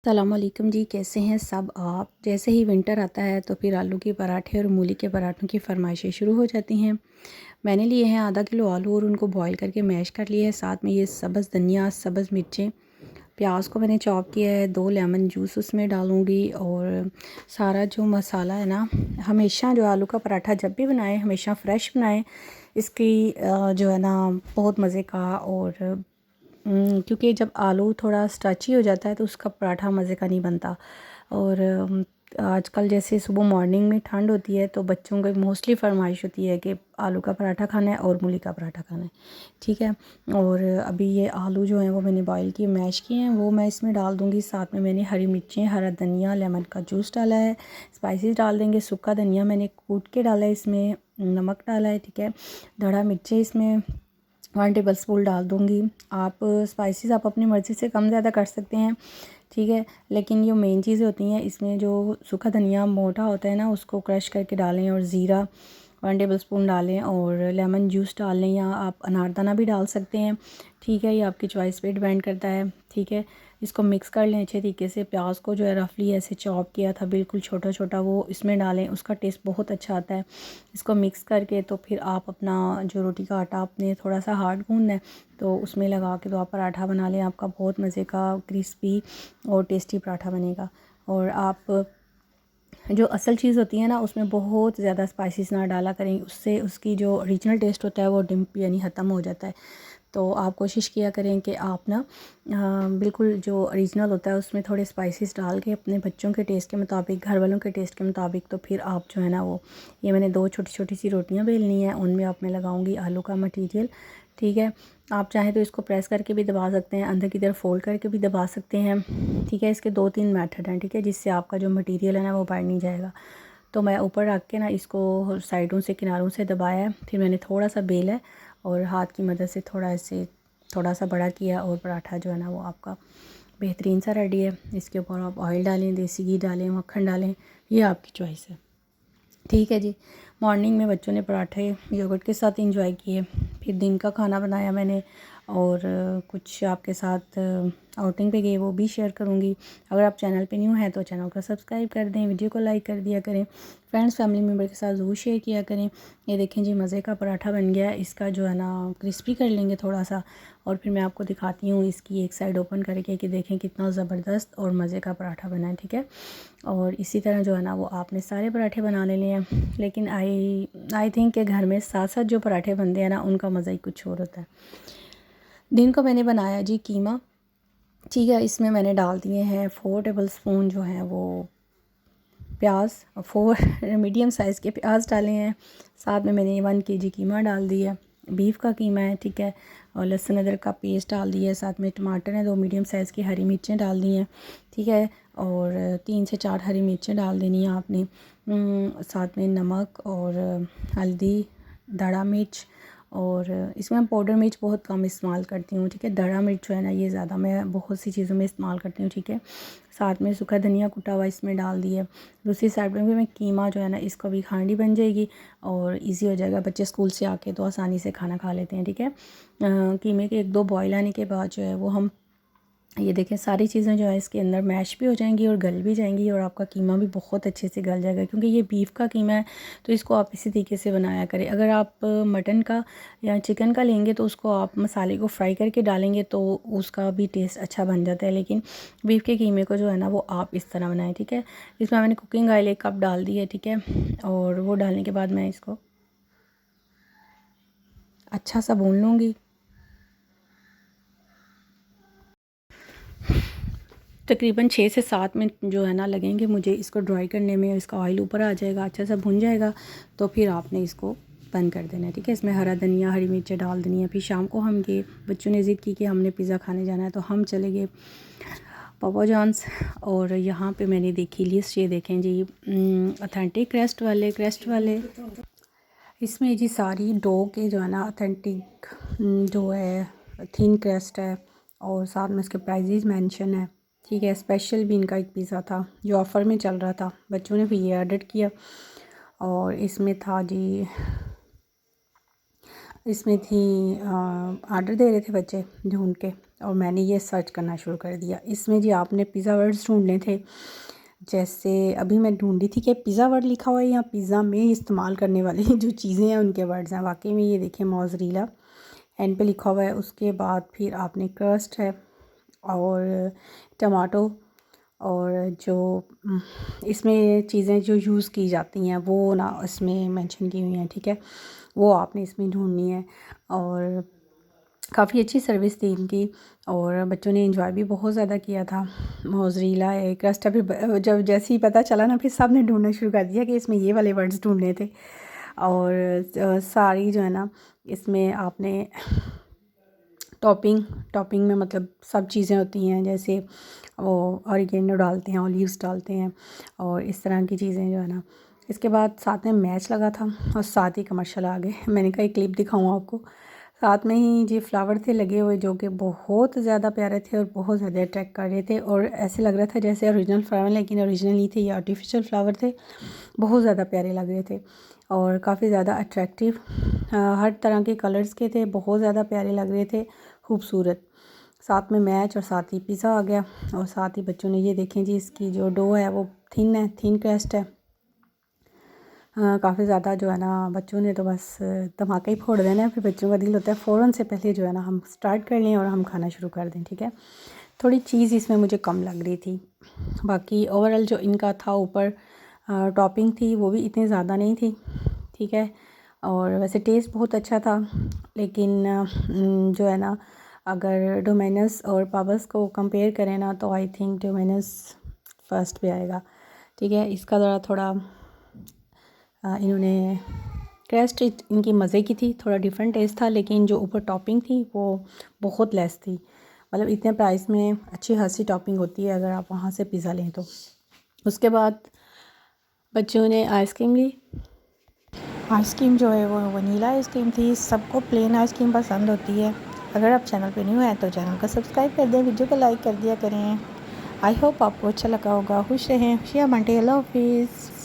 अस्सलाम वालेकुम जी, कैसे हैं सब आप। जैसे ही विंटर आता है तो फिर आलू के पराठे और मूली के पराठों की फरमाइशें शुरू हो जाती हैं। मैंने लिए हैं आधा किलो आलू और उनको बॉईल करके मैश कर लिया है। साथ में ये सब्ज़ धनिया, सब्ज़ मिर्चें, प्याज को मैंने चॉप किया है। 2 लेमन जूस उसमें डालूँगी और सारा जो मसाला है ना, हमेशा जो आलू का पराठा जब भी बनाएं हमेशा फ़्रेश बनाएं। इसकी जो है ना बहुत मज़े का और क्योंकि जब आलू थोड़ा स्टार्ची हो जाता है तो उसका पराठा मज़े का नहीं बनता। और आजकल जैसे सुबह मॉर्निंग में ठंड होती है तो बच्चों को मोस्टली फरमाइश होती है कि आलू का पराठा खाना है और मूली का पराठा खाना है, ठीक है। और अभी ये आलू जो हैं वो मैंने बॉईल किए, मैश किए हैं, वो मैं इसमें डाल दूँगी। साथ में मैंने हरी मिर्चें, हरा धनिया, लेमन का जूस डाला है। स्पाइसेस डाल देंगे, सूखा धनिया मैंने कूट के डाला है, इसमें नमक डाला है, ठीक है। धड़ा मिर्चें इसमें 1 टेबल स्पून डाल दूँगी। आप स्पाइसेस आप अपनी मर्ज़ी से कम ज़्यादा कर सकते हैं, ठीक है। लेकिन ये मेन चीज़ें होती हैं इसमें, जो सूखा धनिया मोटा होता है ना उसको क्रश करके डालें, और ज़ीरा 1 टेबल स्पून डालें, और लेमन जूस डाल लें या आप अनारदाना भी डाल सकते हैं, ठीक है। ये आपकी चॉइस पे डिपेंड करता है, ठीक है। इसको मिक्स कर लें अच्छे तरीके से। प्याज को जो है रफली ऐसे चॉप किया था बिल्कुल छोटा छोटा, वो इसमें डालें, उसका टेस्ट बहुत अच्छा आता है। इसको मिक्स करके तो फिर आप अपना जो रोटी का आटा आपने थोड़ा सा हार्ड गूंदना है तो उसमें लगा के तो आप पराठा बना लें। आपका बहुत मज़े का क्रिस्पी और टेस्टी पराठा बनेगा। और आप जो असल चीज़ होती है ना उसमें बहुत ज़्यादा स्पाइसेस ना डाला करें, उससे उसकी जो ओरिजिनल टेस्ट होता है वो डिम यानी ख़त्म हो जाता है। तो आप कोशिश किया करें कि आप ना बिल्कुल जो ओरिजिनल होता है उसमें थोड़े स्पाइसेस डाल के अपने बच्चों के टेस्ट के मुताबिक, घर वालों के टेस्ट के मुताबिक, तो फिर आप जो है ना वो, ये मैंने 2 छोटी छोटी सी रोटियां बेलनी है, उनमें आप मैं लगाऊंगी आलू का मटीरियल, ठीक है। आप चाहें तो इसको प्रेस करके भी दबा सकते हैं, अंदर की तरफ फोल्ड करके भी दबा सकते हैं, ठीक है। इसके 2-3 मेथड हैं, ठीक है, जिससे आपका जो मटीरियल है ना वो बाहर नहीं जाएगा। तो मैं ऊपर रख के ना इसको साइडों से, किनारों से दबाया है, फिर मैंने थोड़ा सा बेला है और हाथ की मदद से थोड़ा सा बड़ा किया, और पराठा जो है ना वो आपका बेहतरीन सा रेडी है। इसके ऊपर आप ऑयल डालें, देसी घी डालें, मक्खन डालें, ये आपकी चॉइस है, ठीक है जी। मॉर्निंग में बच्चों ने पराठे योगर्ट के साथ इंजॉय किए। फिर दिन का खाना बनाया मैंने, और कुछ आपके साथ आउटिंग पे गए वो भी शेयर करूँगी। अगर आप चैनल पे न्यू हैं तो चैनल को सब्सक्राइब कर दें, वीडियो को लाइक कर दिया करें, फ्रेंड्स फैमिली मेम्बर के साथ ज़रूर शेयर किया करें। ये देखें जी, मज़े का पराठा बन गया है। इसका जो है ना क्रिस्पी कर लेंगे थोड़ा सा, और फिर मैं आपको दिखाती हूँ इसकी एक साइड ओपन करके कि देखें कितना ज़बरदस्त और मज़े का पराठा बना है, ठीक है। और इसी तरह जो है ना वो आपने सारे पराठे बना लेने हैं। लेकिन आई थिंक कि घर में साथ साथ जो पराठे बनते हैं ना उनका मज़ा ही कुछ और होता है। दिन को मैंने बनाया जी कीमा, ठीक है। इसमें मैंने डाल दिए हैं 4 टेबल स्पून जो है वो प्याज, 4 मीडियम साइज़ के प्याज डाले हैं। साथ में मैंने 1 केजी कीमा डाल दिया, बीफ का कीमा है, ठीक है। और लहसुन अदरक का पेस्ट डाल दिया है। साथ में टमाटर हैं, 2 मीडियम साइज़ की, हरी मिर्चें डाल दी हैं, ठीक है। और 3 से 4 हरी मिर्चें डाल देनी है आपने। साथ में नमक और हल्दी, धड़ा मिर्च, और इसमें मैं पाउडर मिर्च बहुत कम इस्तेमाल करती हूँ, ठीक है। धड़ा मिर्च जो है ना ये ज़्यादा मैं बहुत सी चीज़ों में इस्तेमाल करती हूँ, ठीक है। साथ में सूखा धनिया कुटा हुआ इसमें डाल दिया। दूसरी साइड में भी मैं कीमा जो है ना इसको भी खांडी बन जाएगी और इजी हो जाएगा। बच्चे स्कूल से आके तो आसानी से खाना खा लेते हैं, ठीक है। कीमे के 1-2 बॉयल आने के बाद जो है वो हम, ये देखें सारी चीज़ें जो है इसके अंदर मैश भी हो जाएंगी और गल भी जाएंगी, और आपका कीमा भी बहुत अच्छे से गल जाएगा। क्योंकि ये बीफ का कीमा है तो इसको आप इसी तरीके से बनाया करें। अगर आप मटन का या चिकन का लेंगे तो उसको आप मसाले को फ्राई करके डालेंगे तो उसका भी टेस्ट अच्छा बन जाता है। लेकिन बीफ के कीमे को जो है ना वो आप इस तरह बनाएं, ठीक है। इसमें मैंने कुकिंग ऑयल 1 कप डाल दी है, ठीक है। और वो डालने के बाद मैं इसको अच्छा सा भून लूँगी। तकरीबन 6 से 7 मिनट जो है ना लगेंगे मुझे इसको ड्राई करने में। इसका ऑयल ऊपर आ जाएगा, अच्छा सा भुन जाएगा, तो फिर आपने इसको बंद कर देना है, ठीक है। इसमें हरा धनिया, हरी मिर्चें डाल देनी है। फिर शाम को हम गए, बच्चों ने ज़िद की कि हमने पिज़्ज़ा खाने जाना है, तो हम चले गए पापा जॉन्स। और यहाँ पे मैंने देखी लिस्ट, ये देखें जी, ऑथेंटिक क्रस्ट वाले इसमें जी सारी डो के जो है ना ऑथेंटिक जो है थिन क्रस्ट है, और साथ में इसके प्राइजेस मेंशन है, ठीक है। स्पेशल भी इनका एक पिज़्ज़ा था जो ऑफ़र में चल रहा था, बच्चों ने भी ये ऑर्डर किया। और इसमें था जी, इसमें थी ऑर्डर दे रहे थे बच्चे ढूंढ के, और मैंने ये सर्च करना शुरू कर दिया। इसमें जी आपने पिज़्ज़ा वर्ड्स ढूंढने थे। जैसे अभी मैं ढूंढी थी कि पिज़्ज़ा वर्ड लिखा हुआ है या पिज़्ज़ा में इस्तेमाल करने वाली जो चीज़ें हैं उनके वर्ड्स हैं। वाकई में ये देखिए मोज़रेला एंड पे लिखा हुआ है। उसके बाद फिर आपने क्रस्ट है और टमाटो, और जो इसमें चीज़ें जो यूज़ की जाती हैं वो ना इसमें मेंशन की हुई हैं, ठीक है, वो आपने इसमें ढूंढनी है। और काफ़ी अच्छी सर्विस थी इनकी और बच्चों ने एंजॉय भी बहुत ज़्यादा किया था। मोज़रेला एक क्रस्ट अभी जब जैसे ही पता चला ना फिर सब ने ढूंढना शुरू कर दिया कि इसमें ये वाले वर्ड्स ढूंढने थे। और सारी जो है ना इसमें आपने टॉपिंग में मतलब सब चीज़ें होती हैं, जैसे वो ऑरिगेनो डालते हैं, ऑलिव्स डालते हैं और इस तरह की चीज़ें जो है ना। इसके बाद साथ में मैच लगा था और साथ ही कमर्शियल आ गए। मैंने कहा एक क्लिप दिखाऊँ आपको। साथ में ही जी फ्लावर थे लगे हुए जो कि बहुत ज़्यादा प्यारे थे और बहुत ज़्यादा अट्रैक्ट कर रहे थे और ऐसे लग रहा था जैसे ओरिजिनल फ्लावर, लेकिन ओरिजिनल नहीं थे, ये आर्टिफिशियल फ्लावर थे। बहुत ज़्यादा प्यारे लग रहे थे और काफ़ी ज़्यादा अट्रैक्टिव, हर तरह के कलर्स के थे, बहुत ज़्यादा प्यारे लग रहे थे, खूबसूरत। साथ में मैच और साथ ही पिज़्ज़ा आ गया। और साथ ही बच्चों ने ये देखें जी इसकी जो डो है वो थिन क्रस्ट है। काफ़ी ज़्यादा जो है ना बच्चों ने तो बस धमाका ही फोड़ देना है। फिर बच्चों का दिल होता है फ़ौरन से पहले जो है ना हम स्टार्ट कर लें और हम खाना शुरू कर दें, ठीक है। थोड़ी चीज़ इसमें मुझे कम लग रही थी। बाकी ओवरऑल जो इनका था ऊपर टॉपिंग थी वो भी इतनी ज़्यादा नहीं थी, ठीक है। और वैसे टेस्ट बहुत अच्छा था, लेकिन जो है ना अगर डोमिनोज़ और पब्स को कंपेयर करें ना तो आई थिंक डोमिनोज़ फर्स्ट पे आएगा, ठीक है। इसका ज़रा थोड़ा इन्होंने क्रस्ट इनकी मज़े की थी, थोड़ा डिफरेंट टेस्ट था, लेकिन जो ऊपर टॉपिंग थी वो बहुत लेस थी। मतलब इतने प्राइस में अच्छी खासी टॉपिंग होती है अगर आप वहाँ से पिज़्ज़ा लें तो। उसके बाद बच्चों ने आइसक्रीम ली। आइसक्रीम जो है वो वनीला आइसक्रीम थी। सबको प्लेन आइसक्रीम पसंद होती है। अगर आप चैनल पे न्यू हैं तो चैनल को सब्सक्राइब कर दें, वीडियो को लाइक कर दिया करें। आई होप आपको अच्छा लगा होगा। खुश रहें, खुशियाँ बांटें। अल्लाह हाफिज़।